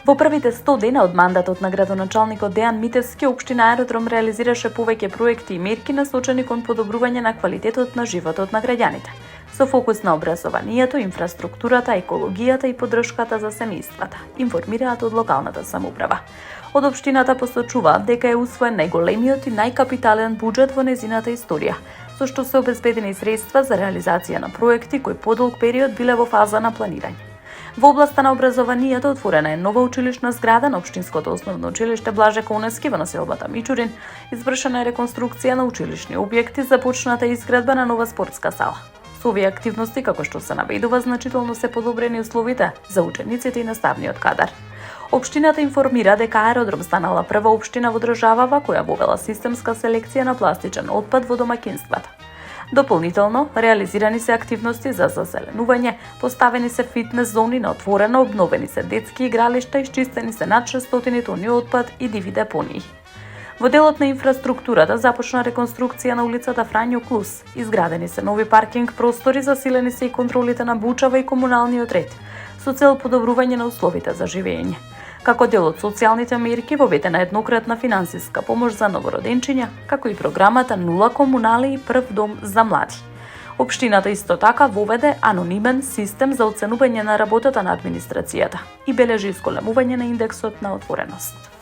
Во првите 100 дена од мандатот на градоначалникот Дејан Митевски, општина Аеродром реализираше повеќе проекти и мерки насочени кон подобрување на квалитетот на животот на граѓаните, со фокус на образованието, инфраструктурата, екологијата и поддршката за семејствата, информираат од локалната самоуправа. Од општината посочуваат дека е усвоен најголемиот и најкапитален буџет во незината историја, со што се обезбедени средства за реализација на проекти кои подолг период биле во фаза на планирање. Во областа на образованието отворена е нова училишна зграда на Општинското основно училиште Блаже Конески во населбата Мичурин, извршена е реконструкција на училишни објекти, започната е изградба на нова спортска сала. Со овие активности, како што се наведува, значително се подобрени условите за учениците и наставниот кадар. Општината информира дека Аеродром станала прва општина во државава која вовела системска селекција на пластичен отпад во домаќинствата. Дополнително, реализирани се активности за зазеленување, поставени се фитнес зони на отворено, обновени се детски игралишта, исчистени се над 600 тони отпад и диви депонии. Во делот на инфраструктурата започна реконструкција на улицата Фрањо Клус, изградени се нови паркинг простори, засилени се и контролите на бучава и комуналниот ред, со цел подобрување на условите за живење. Како дел од социјалните мерки, воведена еднократна финансиска помош за новороденчиња, како и програмата Нула комунали и прв дом за млади. Општината исто така воведе анонимен систем за оценување на работата на администрацијата и бележи исколемување на индексот на отвореност.